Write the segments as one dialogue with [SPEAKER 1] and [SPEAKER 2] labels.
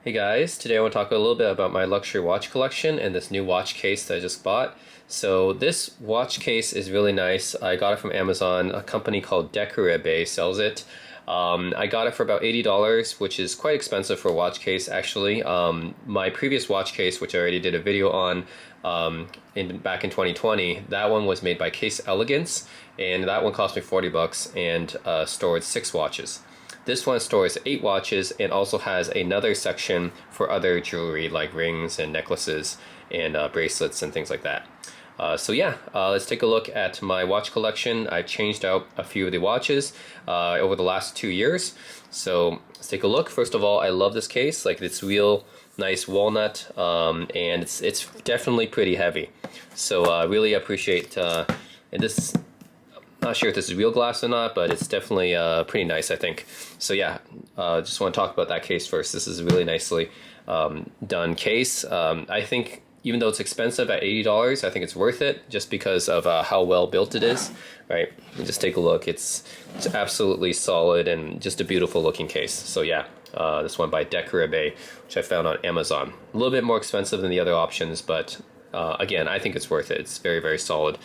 [SPEAKER 1] Hey guys, today I want to talk a little bit about my luxury watch collection and this new watch case that I just bought. So this watch case is really nice. I got it from Amazon. A company called Decoribe sells it. I got it for about $80, which is quite expensive for a watch case actually. My previous watch case, which I already did a video on back in 2020, that one was made by Case Elegance, and that one cost me 40 bucks and stored 6 watches. This one stores 8 watches and also has another section for other jewelry like rings and necklaces and bracelets and things like that. Let's take a look at my watch collection. I've changed out a few of the watches over the last 2 years. So let's take a look. First of all, I love this case. Like, it's real nice walnut, and it's definitely pretty heavy. So I really appreciate and this. Not sure if this is real glass or not, but it's definitely pretty nice, I think. So yeah, just want to talk about that case first. This is a really nicely done case. I think even though it's expensive at $80, I think it's worth it just because of how well built it is, right? You just take a look. It's absolutely solid and just a beautiful looking case. So yeah, this one by Decoribe, which I found on Amazon. A little bit more expensive than the other options, but again, I think it's worth it. It's very, very solid.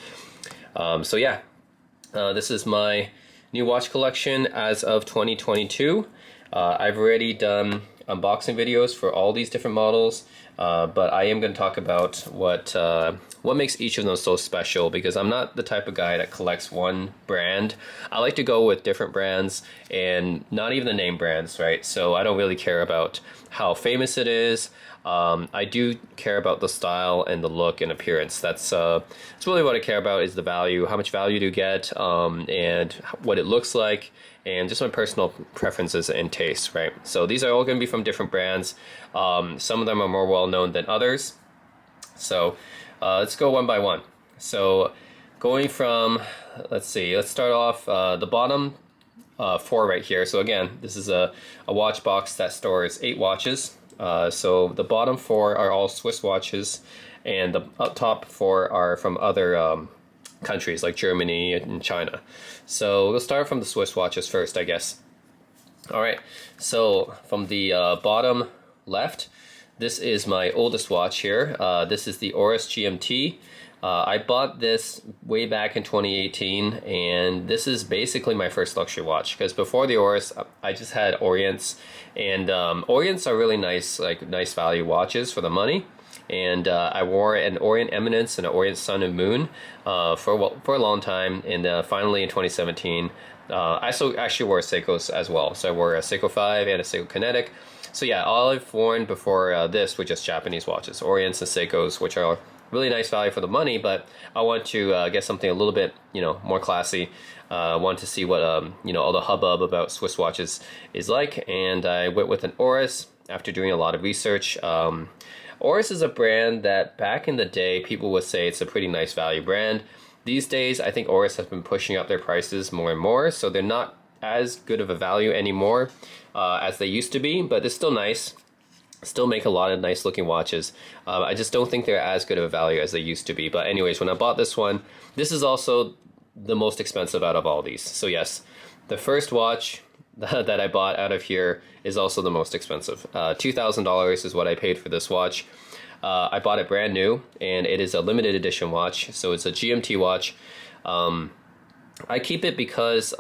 [SPEAKER 1] This is my new watch collection as of 2022. I've already done unboxing videos for all these different models, but I am going to talk about what makes each of them so special, because I'm not the type of guy that collects one brand. I like to go with different brands and not even the name brands, right? So I don't really care about how famous it is. I do care about the style and the look and appearance. That's really what I care about, is the value, how much value do you get, and what it looks like, and just my personal preferences and tastes, right? So these are all going to be from different brands. Some of them are more well known than others. So let's go one by one. So going from, let's start off the bottom 4 right here. So again, this is a watch box that stores 8 watches. So the bottom 4 are all Swiss watches, and the up top 4 are from other countries like Germany and China. So we'll start from the Swiss watches first, I guess. Alright, so from the bottom left, this is my oldest watch here. This is the Oris GMT. I bought this way back in 2018, and this is basically my first luxury watch, because before the Oris, I just had Orients, and Orients are really nice, like nice value watches for the money. And I wore an Orient Eminence and an Orient Sun and Moon for a long time, and finally in 2017, I actually wore Seikos as well. So I wore a Seiko 5 and a Seiko Kinetic. So yeah, all I've worn before this were just Japanese watches, Orients and Seikos, which are really nice value for the money, but I want to get something a little bit, more classy. Want to see what, all the hubbub about Swiss watches is like, and I went with an Oris after doing a lot of research. Oris is a brand that back in the day, people would say it's a pretty nice value brand. These days, I think Oris has been pushing up their prices more and more, so they're not as good of a value anymore as they used to be, but they're still nice. Still make a lot of nice looking watches. I just don't think they're as good of a value as they used to be. But anyways, when I bought this one, this is also the most expensive out of all these. So yes, the first watch that I bought out of here is also the most expensive. $2,000 is what I paid for this watch. I bought it brand new, and it is a limited edition watch. So it's a GMT watch. I keep it because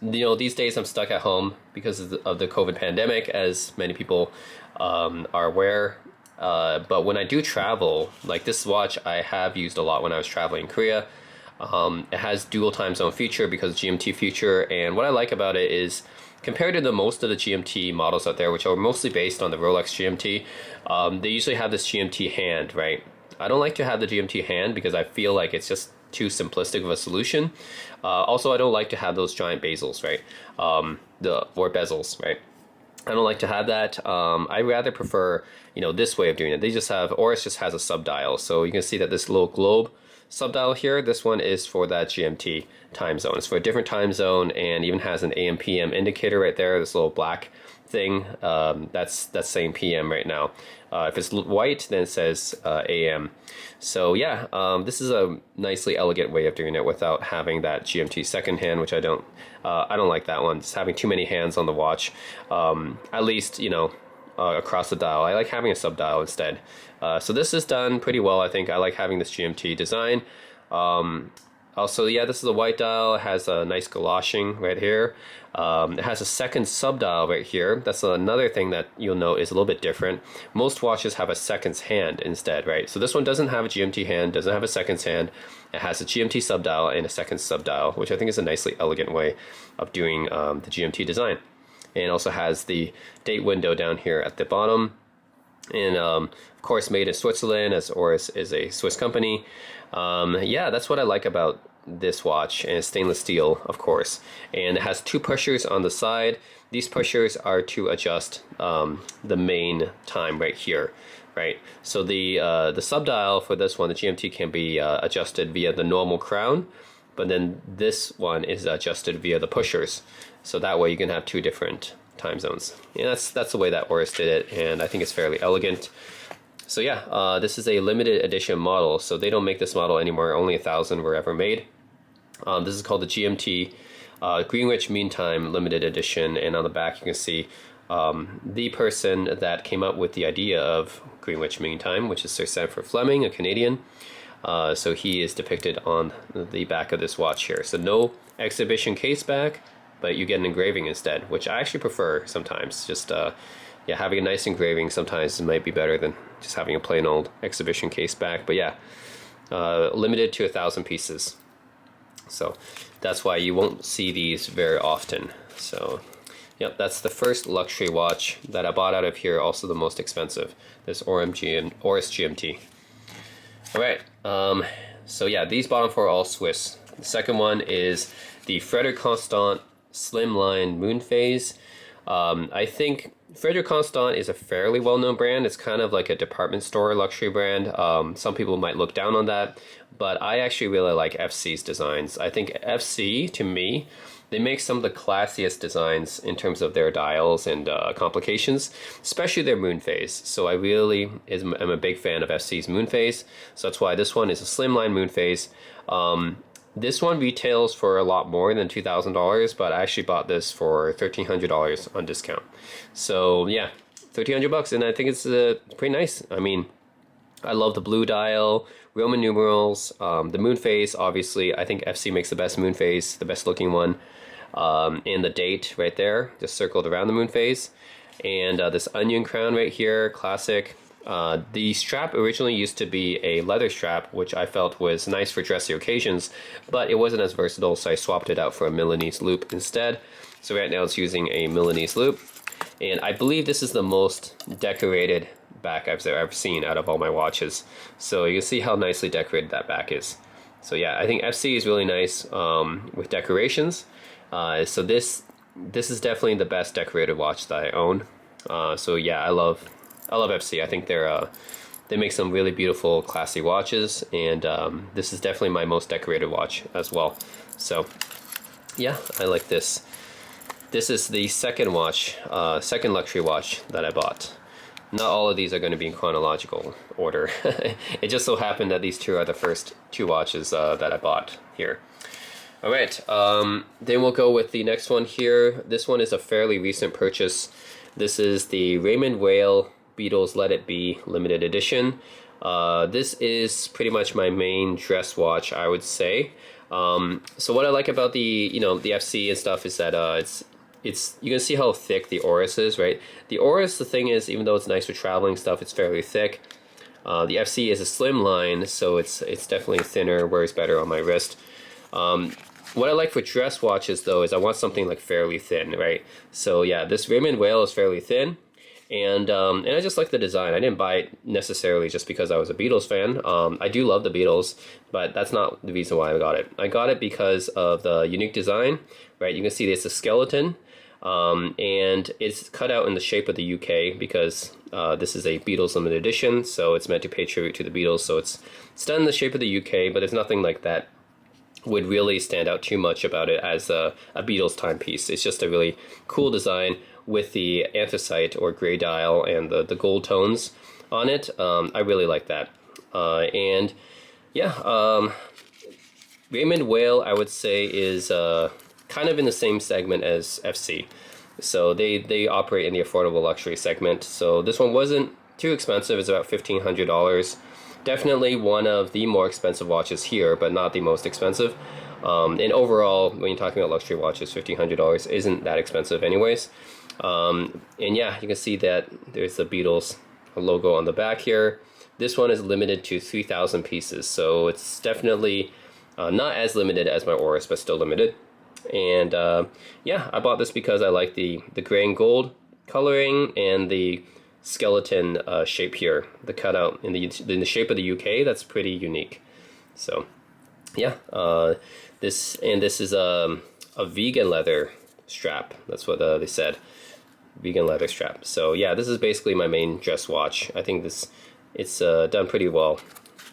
[SPEAKER 1] these days I'm stuck at home because of the COVID pandemic, as many people are aware. But when I do travel, like this watch I have used a lot when I was traveling in Korea. It has dual time zone feature because GMT feature, and what I like about it is, compared to most of the GMT models out there, which are mostly based on the Rolex GMT, they usually have this GMT hand, right? I don't like to have the GMT hand because I feel like it's just too simplistic of a solution. Also, I don't like to have those giant bezels, right? Or bezels, right? I don't like to have that. I rather prefer, this way of doing it. Oris just has a sub-dial. So you can see that this little globe sub-dial here, this one is for that GMT time zone. It's for a different time zone, and even has an AM PM indicator right there, this little black thing. That's saying PM right now. If it's white, then it says AM. So yeah, this is a nicely elegant way of doing it without having that GMT second hand, which I don't like that one. Just having too many hands on the watch. At least, across the dial. I like having a sub dial instead. So this is done pretty well, I think. I like having this GMT design. Also, yeah, this is a white dial. It has a nice galashing right here. It has a second sub dial right here. That's another thing that you'll note is a little bit different. Most watches have a seconds hand instead, right? So this one doesn't have a GMT hand, doesn't have a seconds hand. It has a GMT sub dial and a second sub dial, which I think is a nicely elegant way of doing the GMT design. And also has the date window down here at the bottom. And of course made in Switzerland, as Oris is a Swiss company. Yeah, that's what I like about this watch, and it's stainless steel, of course. And it has two pushers on the side. These pushers are to adjust the main time right here, right? So the sub dial for this one, the GMT, can be adjusted via the normal crown, but then this one is adjusted via the pushers. So that way you can have two different time zones. And that's the way that Oris did it, and I think it's fairly elegant. So yeah, this is a limited edition model, so they don't make this model anymore. Only 1,000 were ever made. This is called the GMT Greenwich Mean Time Limited Edition, and on the back you can see the person that came up with the idea of Greenwich Mean Time, which is Sir Sanford Fleming, a Canadian. So he is depicted on the back of this watch here. So no exhibition case back, but you get an engraving instead, which I actually prefer sometimes. Just yeah, having a nice engraving sometimes might be better than just having a plain old exhibition case back. But yeah, limited to 1,000 pieces. So that's why you won't see these very often. So yep, that's the first luxury watch that I bought out of here, also the most expensive, this Oris GMT. All right, so yeah, these bottom four are all Swiss. The second one is the Frederique Constant Slimline Moon Phase. I think Frederique Constant is a fairly well-known brand. It's kind of like a department store luxury brand. Some people might look down on that, but I actually really like FC's designs. I think FC, to me, they make some of the classiest designs in terms of their dials and complications, especially their moon phase. So I really am a big fan of FC's moon phase. So that's why this one is a slimline moon phase. This one retails for a lot more than $2,000, but I actually bought this for $1,300 on discount. So yeah, $1,300, and I think it's pretty nice. I mean, I love the blue dial, Roman numerals, the moon phase. Obviously, I think FC makes the best moon phase, the best looking one, and the date right there, just circled around the moon phase, and this onion crown right here, classic. The strap originally used to be a leather strap, which I felt was nice for dressy occasions, but it wasn't as versatile, so I swapped it out for a Milanese loop instead. So right now it's using a Milanese loop, and I believe this is the most decorated back I've ever seen out of all my watches. So you can see how nicely decorated that back is. So yeah, I think FC is really nice with decorations. So this is definitely the best decorated watch that I own. So yeah, I love FC. I think they make some really beautiful, classy watches, and this is definitely my most decorated watch as well. So yeah, I like this. This is the second watch, second luxury watch that I bought. Not all of these are going to be in chronological order. It just so happened that these two are the first two watches that I bought here. All right, then we'll go with the next one here. This one is a fairly recent purchase. This is the Raymond Weil Beatles Let It Be limited edition. This is pretty much my main dress watch, I would say. So what I like about the the FC and stuff is that it's you can see how thick the Oris is, right? The Oris, the thing is, even though it's nice for traveling stuff, it's fairly thick. The FC is a slim line, so it's definitely thinner, wears better on my wrist. What I like for dress watches though is I want something like fairly thin, right? So yeah, this Raymond Weil is fairly thin. And I just like the design. I didn't buy it necessarily just because I was a Beatles fan. I do love the Beatles, but that's not the reason why I got it. I got it because of the unique design, right? You can see it's a skeleton, and it's cut out in the shape of the UK because this is a Beatles limited edition, so it's meant to pay tribute to the Beatles. So it's done in the shape of the UK, but there's nothing like that would really stand out too much about it as a Beatles timepiece. It's just a really cool design with the anthracite or gray dial and the gold tones on it. I really like that. And yeah, Raymond Weil, I would say, is kind of in the same segment as FC. So they operate in the affordable luxury segment. So this one wasn't too expensive. It's about $1,500. Definitely one of the more expensive watches here, but not the most expensive. And overall, when you're talking about luxury watches, $1,500 isn't that expensive anyways. And yeah, you can see that there's the Beatles logo on the back here. This one is limited to 3,000 pieces, so it's definitely not as limited as my Oris, but still limited. And yeah, I bought this because I like the gray and gold coloring and the skeleton shape here, the cutout in the shape of the UK. That's pretty unique. So yeah, this is a vegan leather strap. That's what they said, vegan leather strap. So yeah, this is basically my main dress watch. I think it's done pretty well.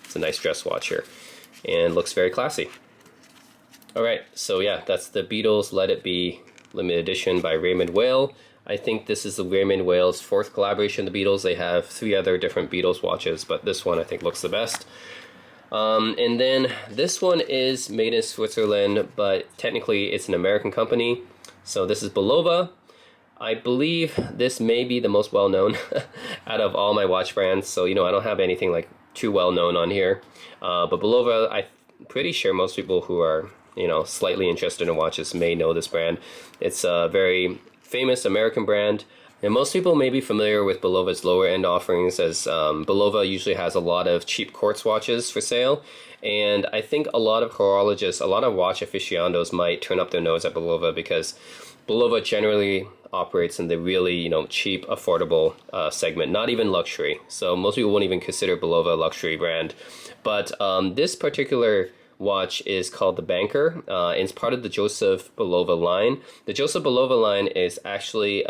[SPEAKER 1] It's a nice dress watch here and looks very classy. All right, so yeah, that's the Beatles Let It Be limited edition by Raymond Weil. I think this is the Raymond Weil's fourth collaboration with the Beatles. They have 3 other different Beatles watches, but this one I think looks the best. And then this one is made in Switzerland, but technically it's an American company. So this is Bulova. I believe this may be the most well-known out of all my watch brands. So, you know, I don't have anything like too well-known on here. But Bulova, I'm pretty sure most people who are, you know, slightly interested in watches may know this brand. It's a very famous American brand. And most people may be familiar with Bulova's lower end offerings, as Bulova usually has a lot of cheap quartz watches for sale. And I think a lot of horologists, a lot of watch aficionados might turn up their nose at Bulova because Bulova generally operates in the really, you know, cheap, affordable segment, not even luxury. So most people won't even consider Bulova a luxury brand. But this particular watch is called the Banker. It's part of the Joseph Bulova line. The Joseph Bulova line is actually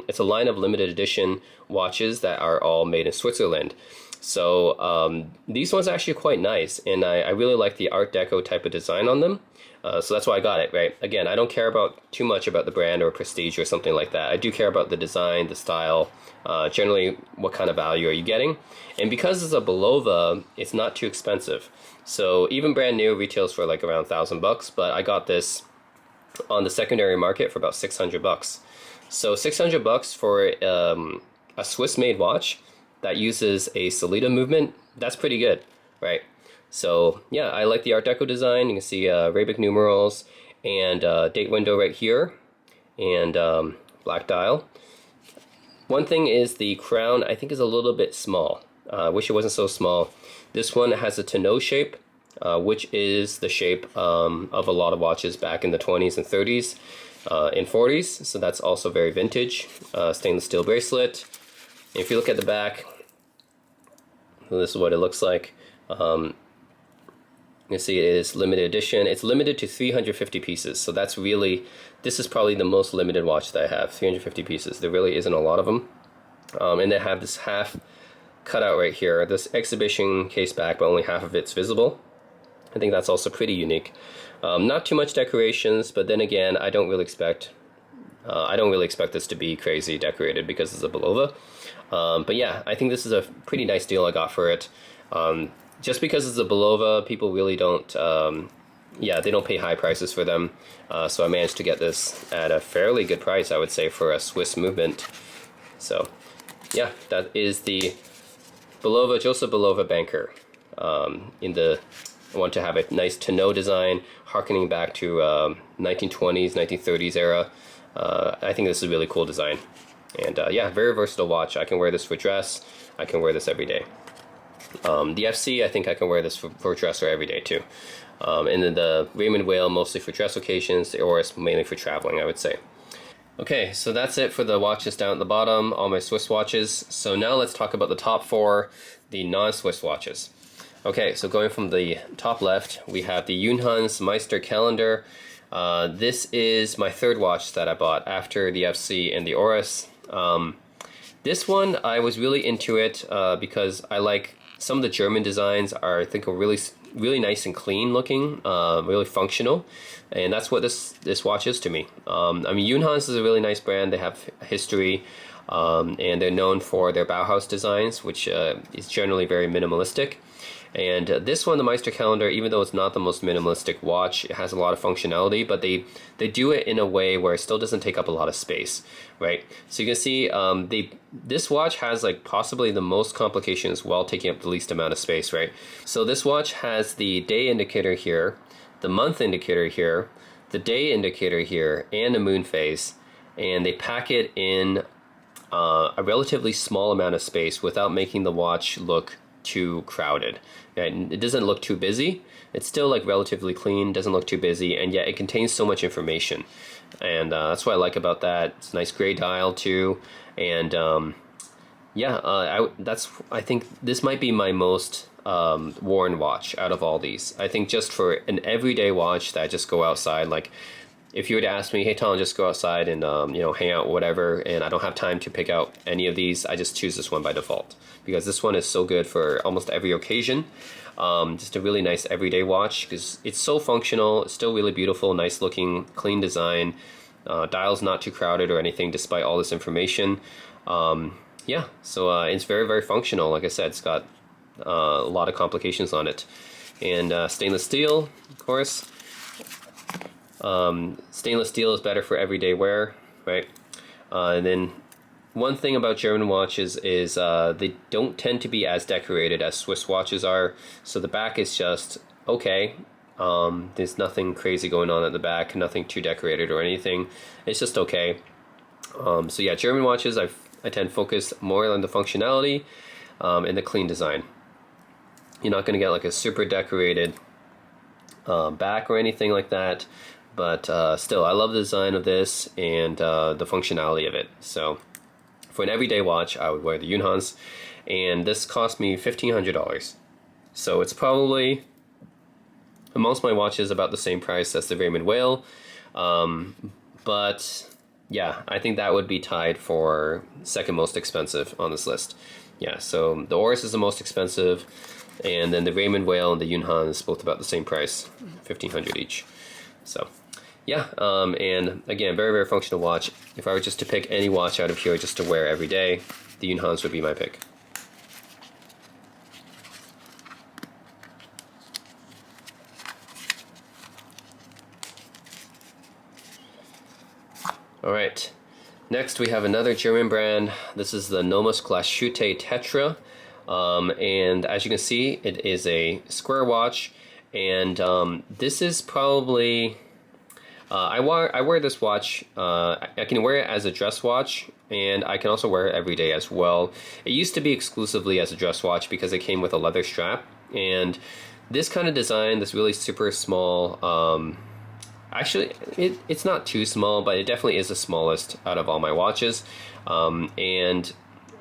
[SPEAKER 1] it's a line of limited edition watches that are all made in Switzerland. So these ones are actually quite nice, and I really like the Art Deco type of design on them. So that's why I got it, right? Again, I don't care too much about the brand or prestige or something like that. I do care about the design, the style, generally what kind of value are you getting. And because it's a Bulova, it's not too expensive. So even brand new retails for like around $1,000, but I got this on the secondary market for about $600. So $600 for a Swiss-made watch that uses a Solita movement, that's pretty good, right? So yeah, I like the Art Deco design. You can see Arabic numerals and date window right here, and black dial. One thing is the crown, I think, is a little bit small. I wish it wasn't so small. This one has a tonneau shape, which is the shape of a lot of watches back in the 20s and 30s and 40s. So that's also very vintage. Stainless steel bracelet. And if you look at the back, this is what it looks like. You can see it is limited edition. It's limited to 350 pieces. So that's really, this is probably the most limited watch that I have, 350 pieces. There really isn't a lot of them. And they have this half cutout right here, this exhibition case back, but only half of it's visible. I think that's also pretty unique. Not too much decorations, but then again, I don't really expect this to be crazy decorated because it's a Bulova. But yeah, I think this is a pretty nice deal I got for it. Just because it's a Bulova, people really don't, they don't pay high prices for them. So I managed to get this at a fairly good price, I would say, for a Swiss movement. So yeah, that is the Bulova, Joseph Bulova Banker. I want to have a nice tonneau design, harkening back to 1920s, 1930s era. I think this is a really cool design. And yeah, very versatile watch. I can wear this for dress. I can wear this every day. The FC, I think I can wear this for dress or every day too. And then the Raymond Weil, mostly for dress occasions, the Oris mainly for traveling, I would say. Okay, so that's it for the watches down at the bottom, all my Swiss watches. So now let's talk about the top 4, the non-Swiss watches. Okay, so going from the top left, we have the Junghans Meister calendar. This is my third watch that I bought after the FC and the Oris. This one, I was really into it because I like some of the German designs I think are really nice and clean looking, really functional, and that's what this watch is to me. I mean, Junghans is a really nice brand. They have history, and they're known for their Bauhaus designs, which is generally very minimalistic. And this one, the Meister calendar, even though it's not the most minimalistic watch, it has a lot of functionality, but they do it in a way where it still doesn't take up a lot of space, right? So you can see this watch has like possibly the most complications while taking up the least amount of space, right? So this watch has the day indicator here, the month indicator here, the day indicator here, and a moon phase, and they pack it in a relatively small amount of space without making the watch look too crowded. Right? It doesn't look too busy. It's still like relatively clean, doesn't look too busy, and yet it contains so much information. And that's what I like about that. It's a nice gray dial too, and I think this might be my most worn watch out of all these. I think just for an everyday watch that I just go outside, like if you were to ask me, hey Tom, just go outside and hang out, whatever, and I don't have time to pick out any of these, I just choose this one by default because this one is so good for almost every occasion. Just a really nice everyday watch because it's so functional. It's still really beautiful, nice looking, clean design. Dial's not too crowded or anything despite all this information. So it's very, very functional. Like I said, it's got a lot of complications on it. And stainless steel, of course. Stainless steel is better for everyday wear, right? And then one thing about German watches is they don't tend to be as decorated as Swiss watches are. So the back is just okay. There's nothing crazy going on at the back, nothing too decorated or anything. It's just okay. So yeah, German watches I tend to focus more on the functionality and the clean design. You're not going to get like a super decorated back or anything like that. But still, I love the design of this and the functionality of it. So for an everyday watch, I would wear the Junghans. And this cost me $1,500. So it's probably, amongst my watches, about the same price as the Raymond Whale. But yeah, I think that would be tied for second most expensive on this list. Yeah, so the Oris is the most expensive. And then the Raymond Whale and the Junghans, both about the same price, $1,500 each. So yeah, and again, very, very functional watch. If I were just to pick any watch out of here just to wear every day, the Junghans would be my pick. All right, next we have another German brand. This is the Nomos Glashütte Tetra. And as you can see, it is a square watch, and this is probably I wear this watch. I can wear it as a dress watch, and I can also wear it every day as well. It used to be exclusively as a dress watch because it came with a leather strap, and this kind of design, this really super small, actually it's not too small, but it definitely is the smallest out of all my watches. And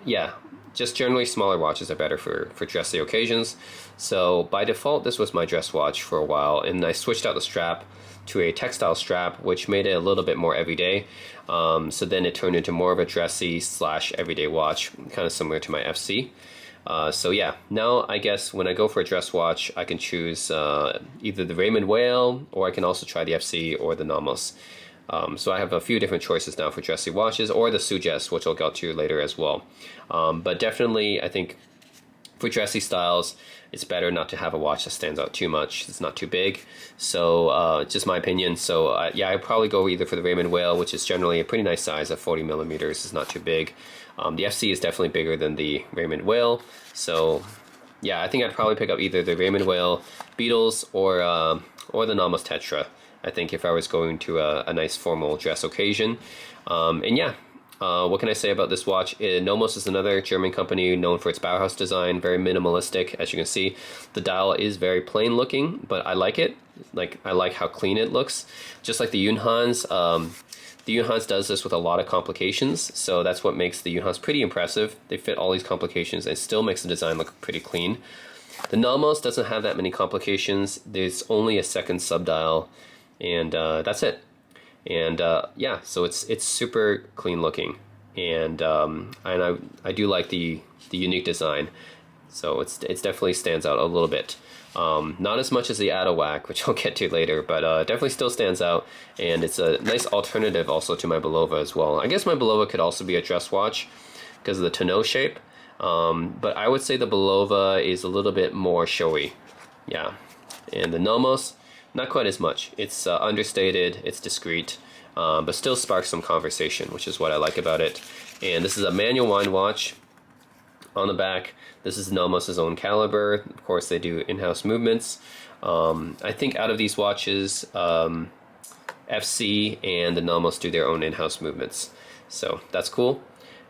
[SPEAKER 1] yeah, just generally smaller watches are better for dressy occasions. So by default, this was my dress watch for a while, and I switched out the strap to a textile strap, which made it a little bit more everyday. So then it turned into more of a dressy / everyday watch, kind of similar to my FC. So yeah, now I guess when I go for a dress watch, I can choose either the Raymond Whale, or I can also try the FC or the Nomos. So I have a few different choices now for dressy watches, or the Suggest, which I'll get to later as well. But definitely, I think for dressy styles, it's better not to have a watch that stands out too much. It's not too big. So just my opinion. So yeah, I'd probably go either for the Raymond Whale, which is generally a pretty nice size of 40 millimeters. It's not too big. The FC is definitely bigger than the Raymond Whale. So yeah, I think I'd probably pick up either the Raymond Whale Beetles or the Nomos Tetra. I think if I was going to a nice formal dress occasion. And yeah, what can I say about this watch? Nomos is another German company known for its Bauhaus design, very minimalistic. As you can see, the dial is very plain looking, but I like it. Like, I like how clean it looks. Just like the Junghans, the Junghans does this with a lot of complications, so that's what makes the Junghans pretty impressive. They fit all these complications and still makes the design look pretty clean. The Nomos doesn't have that many complications. There's only a second subdial, and that's it. And yeah, so it's super clean looking, and I do like the unique design. So it definitely stands out a little bit. Not as much as the Atowak, which I'll get to later, but definitely still stands out, and it's a nice alternative also to my Bulova as well. I guess my Bulova could also be a dress watch because of the tonneau shape, But I would say the Bulova is a little bit more showy. Yeah. And the Nomos, not quite as much. It's understated, it's discreet, but still sparks some conversation, which is what I like about it. And this is a manual wind watch. On the back, this is Nomos' own caliber. Of course, they do in-house movements. I think out of these watches, FC and the Nomos do their own in-house movements. So that's cool.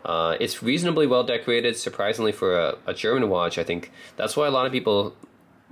[SPEAKER 1] It's reasonably well decorated, surprisingly for a German watch. I think that's why a lot of people,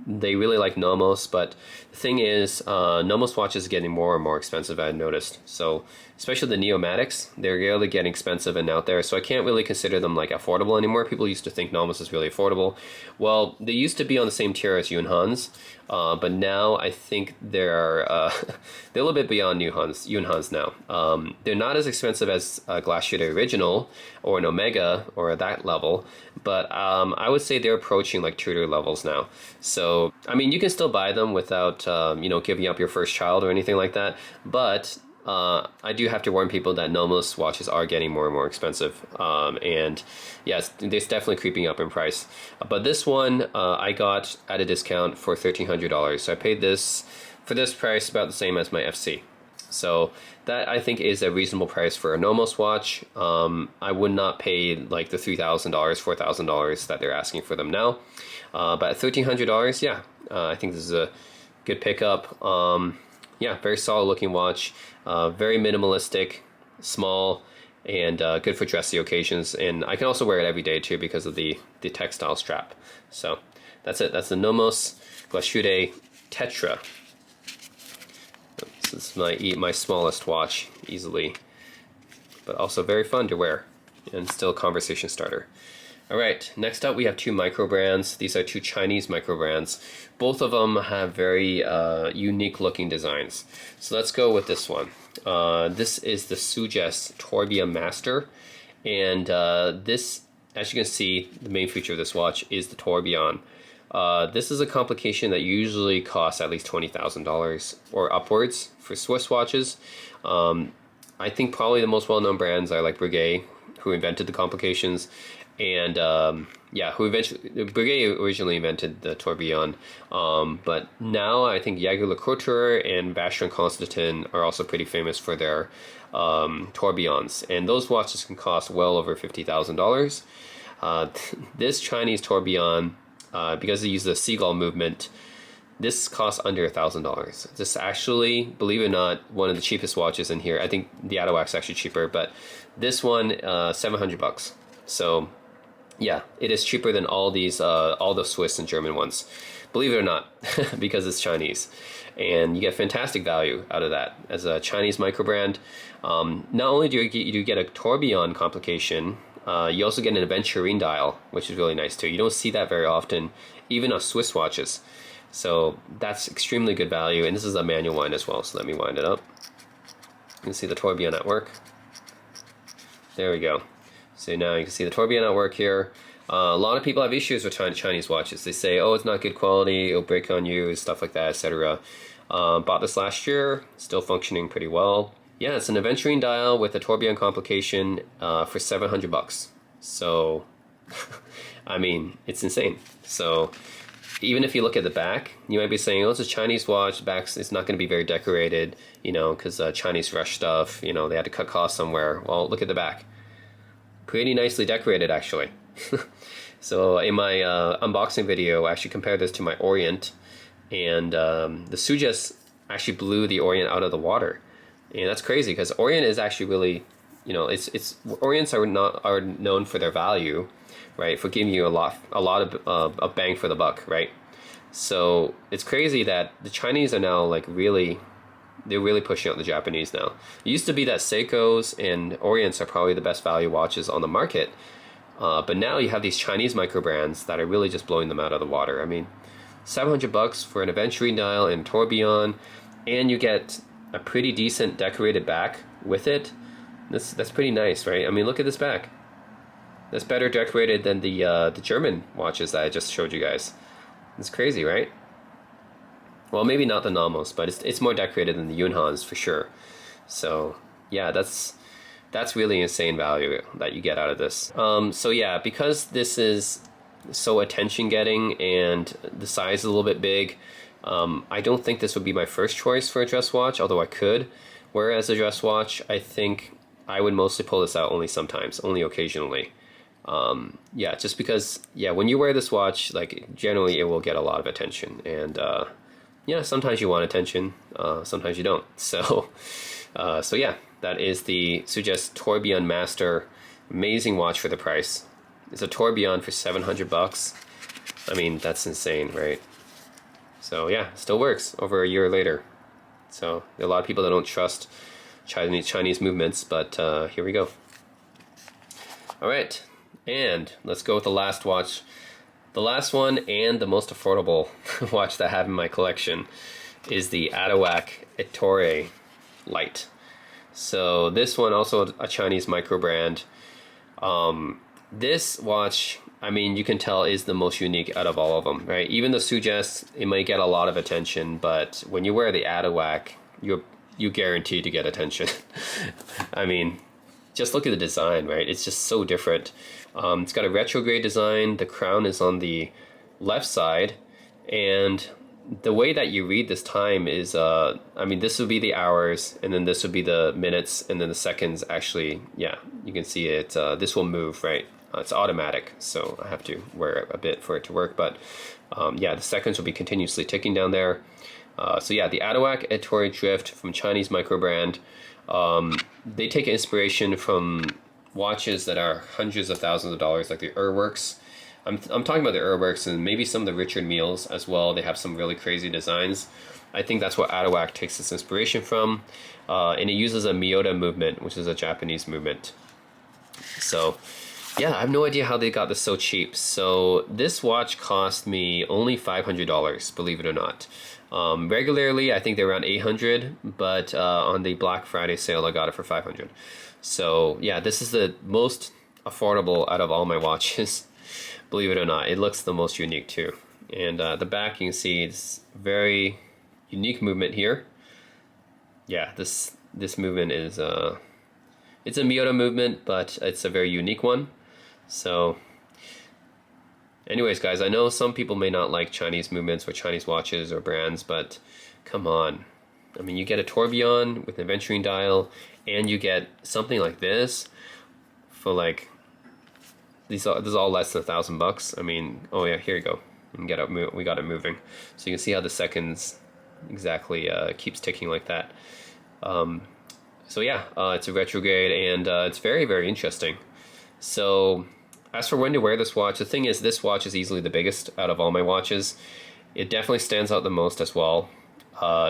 [SPEAKER 1] they really like Nomos, but the thing is, Nomos watches are getting more and more expensive, I've noticed. So, especially the Neomatics, they're really getting expensive and out there, so I can't really consider them like affordable anymore. People used to think Nomos is really affordable. Well, they used to be on the same tier as Junghans, but now I think they're they're a little bit beyond Junghans now. They're not as expensive as a Glass Shooter Original or an Omega or that level, but I would say they're approaching like Tudor levels now. So, I mean, you can still buy them without, you know, giving up your first child or anything like that, but I do have to warn people that Nomos watches are getting more and more expensive, and yes, it's definitely creeping up in price. But this one I got at a discount for $1,300, so I paid this for this price about the same as my FC. So that I think is a reasonable price for a Nomos watch. I would not pay like the $3,000, $4,000 that they're asking for them now. But at $1,300, yeah, I think this is a good pickup. Yeah, very solid looking watch, very minimalistic, small, and good for dressy occasions. And I can also wear it every day too because of the textile strap. So that's it. That's the Nomos Glashütte Tetra. This is my smallest watch, easily, but also very fun to wear and still a conversation starter. All right, next up we have two micro brands. These are two Chinese micro brands. Both of them have very unique looking designs. So let's go with this one. This is the Suges Tourbillon Master, and this, as you can see, the main feature of this watch is the tourbillon. This is a complication that usually costs at least $20,000 or upwards for Swiss watches. I think probably the most well-known brands are like Breguet, who invented the complications, and yeah, Breguet originally invented the tourbillon, but now I think Jaeger-LeCoultre and Vacheron Constantin are also pretty famous for their tourbillons, and those watches can cost well over $50,000. This Chinese tourbillon, because they use the seagull movement, this costs under $1,000. This is actually, believe it or not, one of the cheapest watches in here. I think the Atowak's actually cheaper, but this one, $700. So yeah, it is cheaper than all these, all the Swiss and German ones. Believe it or not, because it's Chinese. And you get fantastic value out of that as a Chinese micro brand. Not only do you get a tourbillon complication, you also get an aventurine dial, which is really nice too. You don't see that very often, even on Swiss watches. So that's extremely good value, and this is a manual wind as well, so let me wind it up. You can see the tourbillon at work. There we go. So now you can see the tourbillon at work here. A lot of people have issues with Chinese watches. They say, oh, it's not good quality, it'll break on you, stuff like that, etc. Bought this last year, still functioning pretty well. Yeah, it's an aventurine dial with a tourbillon complication for $700. So, I mean, it's insane. So, even if you look at the back, you might be saying, oh, it's a Chinese watch, the back it's not going to be very decorated, you know, because Chinese rush stuff, you know, they had to cut costs somewhere. Well, look at the back. Pretty nicely decorated, actually. So, in my unboxing video, I actually compared this to my Orient, and the Suges actually blew the Orient out of the water. And that's crazy because Orient is actually really, you know, Orients are known for their value, right? For giving you a lot of bang for the buck, right? So it's crazy that the Chinese are now like they're really pushing out the Japanese now. It used to be that Seikos and Orients are probably the best value watches on the market, but now you have these Chinese micro brands that are really just blowing them out of the water. I mean, $700 for an aventurine dial and tourbillon, and you get a pretty decent decorated back with it. That's pretty nice, right? I mean, look at this back. That's better decorated than the German watches that I just showed you guys. It's crazy, right? Well, maybe not the Nomos, but it's more decorated than the Junghans for sure. So yeah, that's That's really insane value that you get out of this. So yeah, because this is so attention getting and the size is a little bit big, I don't think this would be my first choice for a dress watch, although I could. Whereas a dress watch, I think I would mostly pull this out only sometimes, only occasionally. Yeah, just because, yeah, when you wear this watch, like generally it will get a lot of attention, and yeah, sometimes you want attention, sometimes you don't. So, so yeah, that is the Suggest Tourbillon Master. Amazing watch for the price. It's a Tourbillon for $700. I mean, that's insane, right? So yeah, still works over a year later. So there are a lot of people that don't trust Chinese movements, but here we go. All right, and let's go with the last watch. The last one and the most affordable watch that I have in my collection is the Atowak Ettore Light. So this one also a Chinese micro brand. This watch, I mean, you can tell is the most unique out of all of them, right? Even the Suggest, it might get a lot of attention, but when you wear the Atowak, you guarantee to get attention. I mean, just look at the design, right? It's just so different. It's got a retrograde design. The crown is on the left side, and the way that you read this time is, I mean, this would be the hours, and then this would be the minutes, and then the seconds actually, yeah, you can see it, this will move, right? It's automatic, so I have to wear a bit for it to work, but yeah, the seconds will be continuously ticking down there. So yeah, the Atowak Ettore Drift from Chinese micro brand. They take inspiration from watches that are hundreds of thousands of dollars, like the Urworks. I'm talking about the Urworks and maybe some of the Richard Milles as well. They have some really crazy designs. I think that's what Atowak takes its inspiration from. And it uses a Miyota movement, which is a Japanese movement. So yeah, I have no idea how they got this so cheap. So this watch cost me only $500, believe it or not. Regularly, I think they're around $800, but on the Black Friday sale, I got it for $500. So yeah, this is the most affordable out of all my watches. Believe it or not, it looks the most unique too. And the back, you can see it's very unique movement here. Yeah, this movement is it's a Miyota movement, but it's a very unique one. So anyways, guys, I know some people may not like Chinese movements or Chinese watches or brands, but come on. I mean, you get a tourbillon with an aventurine dial, and you get something like this for like, this is all less than $1,000. I mean, oh yeah, here you go. We got it moving. So you can see how the seconds exactly keeps ticking like that. So yeah, it's a retrograde, and it's very, very interesting. So as for when to wear this watch, the thing is, this watch is easily the biggest out of all my watches. It definitely stands out the most as well.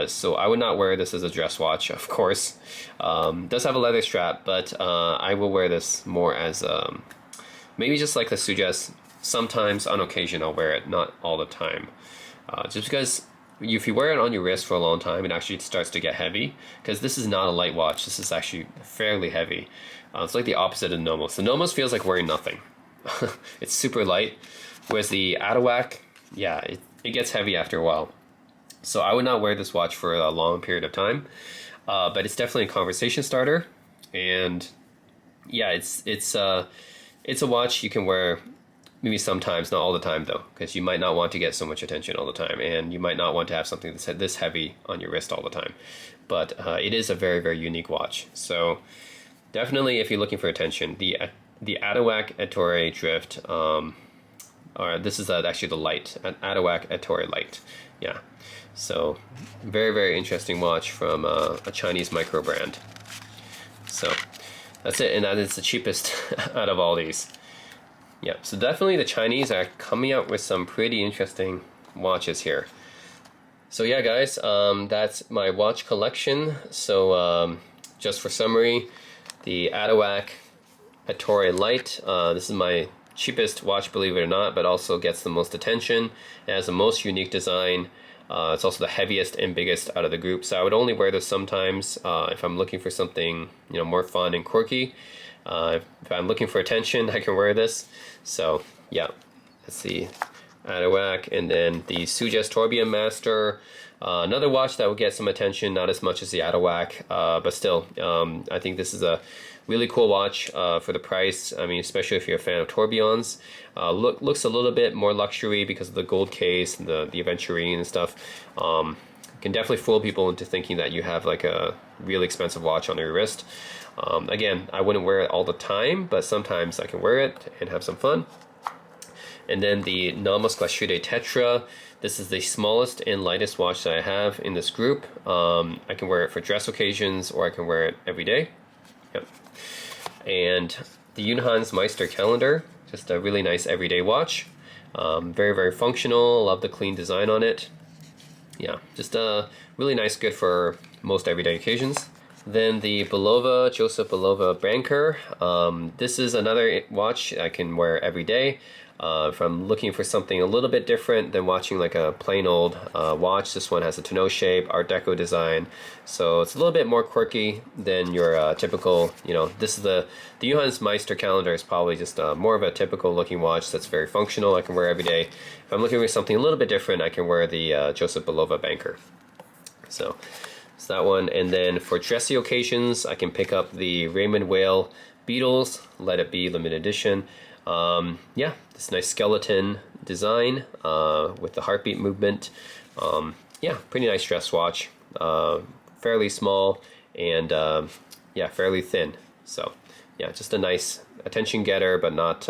[SPEAKER 1] So I would not wear this as a dress watch, of course. It does have a leather strap, but I will wear this more as maybe just like the Suggest. Sometimes, on occasion, I'll wear it, not all the time. Just because if you wear it on your wrist for a long time, it actually starts to get heavy, because this is not a light watch. This is actually fairly heavy. It's like the opposite of Nomos. The Nomos feels like wearing nothing. It's super light, whereas the Atowak, yeah, it gets heavy after a while. So I would not wear this watch for a long period of time, but it's definitely a conversation starter, and yeah, it's a watch you can wear maybe sometimes, not all the time though, because you might not want to get so much attention all the time, and you might not want to have something that's this heavy on your wrist all the time. But it is a very, very unique watch. So definitely, if you're looking for attention, the Atowak Ettore Drift, or this is actually the light, an Atowak Ettore Light. Yeah, so very, very interesting watch from a Chinese micro brand. So that's it, and that is the cheapest out of all these. Yeah, so definitely the Chinese are coming out with some pretty interesting watches here. So yeah, guys, that's my watch collection. So just for summary, the Atowak Ettore Light. This is my cheapest watch, believe it or not, but also gets the most attention. It has the most unique design. It's also the heaviest and biggest out of the group. So I would only wear this sometimes if I'm looking for something, you know, more fun and quirky. If I'm looking for attention, I can wear this. So yeah, let's see, Atowak, and then the Suggest Tourbillon Master. Another watch that will get some attention, not as much as the Atowak, but still, I think this is a really cool watch for the price. I mean, especially if you're a fan of tourbillons. Looks a little bit more luxury because of the gold case and the aventurine and stuff. Can definitely fool people into thinking that you have like a really expensive watch on your wrist. Again, I wouldn't wear it all the time, but sometimes I can wear it and have some fun. And then the Nomos Glashütte Tetra. This is the smallest and lightest watch that I have in this group. I can wear it for dress occasions, or I can wear it every day. Yep. And the Junghans Meister Calendar, just a really nice everyday watch. Very, very functional. Love the clean design on it. Yeah, just really nice, good for most everyday occasions. Then the Bulova, Joseph Bulova Banker. This is another watch I can wear every day. If I'm looking for something a little bit different than watching like a plain old watch, this one has a tonneau shape, Art Deco design, so it's a little bit more quirky than your typical, you know, this is the Junghans Meister Calendar is probably just more of a typical looking watch that's very functional, I can wear every day. If I'm looking for something a little bit different, I can wear the Joseph Bulova Banker. So it's that one. And then for dressy occasions, I can pick up the Raymond Whale Beatles Let It Be limited edition. Yeah, this nice skeleton design with the heartbeat movement. Yeah, pretty nice dress watch. Fairly small and yeah, fairly thin. So yeah, just a nice attention getter, but not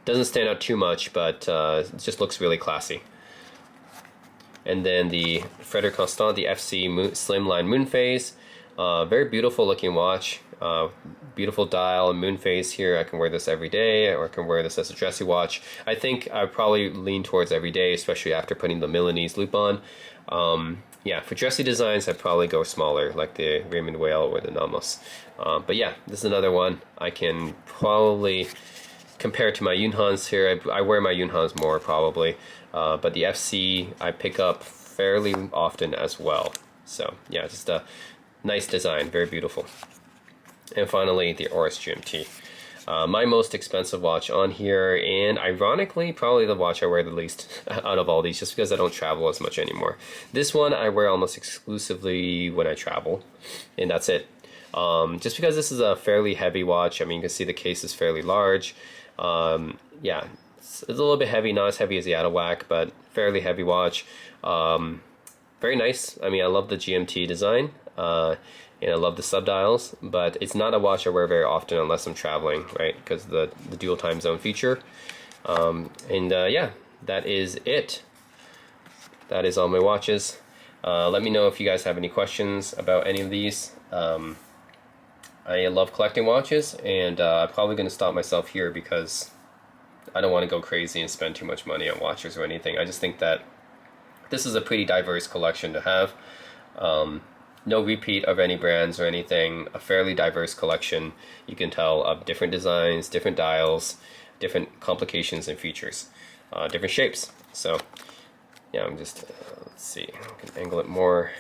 [SPEAKER 1] doesn't stand out too much, but it just looks really classy. And then the Frederique Constant, the FC Slimline Moon Phase. Very beautiful looking watch. Beautiful dial and moon phase here. I can wear this every day, or I can wear this as a dressy watch. I think I probably lean towards every day, especially after putting the Milanese loop on. Yeah, for dressy designs, I'd probably go smaller, like the Raymond Whale or the Nomos. But yeah, this is another one I can probably compare to my Junghans here. I wear my Junghans more probably, but the FC I pick up fairly often as well. So yeah, just a nice design, very beautiful. And finally, the Oris GMT. My most expensive watch on here, and ironically, probably the watch I wear the least out of all these, just because I don't travel as much anymore. This one I wear almost exclusively when I travel, and that's it. Just because this is a fairly heavy watch. I mean, you can see the case is fairly large. Yeah, it's a little bit heavy, not as heavy as the Atowak, but fairly heavy watch. Very nice. I mean, I love the GMT design. And I love the subdials, but it's not a watch I wear very often unless I'm traveling, right? Because of the dual time zone feature. Yeah, that is it. That is all my watches. Let me know if you guys have any questions about any of these. I love collecting watches, and I'm probably going to stop myself here because I don't want to go crazy and spend too much money on watches or anything. I just think that this is a pretty diverse collection to have. No repeat of any brands or anything, a fairly diverse collection, you can tell, of different designs, different dials, different complications and features, different shapes. So yeah, I'm just, let's see, I can angle it more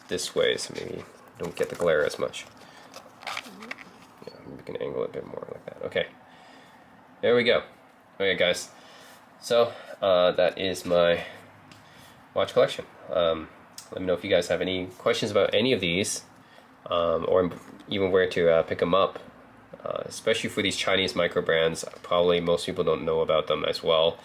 [SPEAKER 1] this way so maybe don't get the glare as much. Yeah, we can angle it a bit more like that. Okay, there we go. Okay guys, so that is my watch collection. Let me know if you guys have any questions about any of these, or even where to pick them up, especially for these Chinese micro brands. Probably most people don't know about them as well.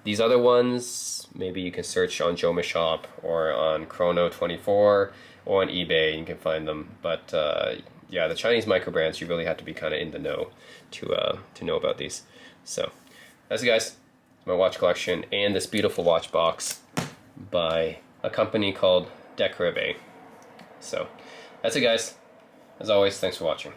[SPEAKER 1] These other ones, maybe you can search on Joma Shop or on Chrono24 or on eBay, you can find them. But yeah, the Chinese micro brands, you really have to be kind of in the know to know about these. So that's it guys, my watch collection and this beautiful watch box by a company called Decrebe. So that's it guys. As always, thanks for watching.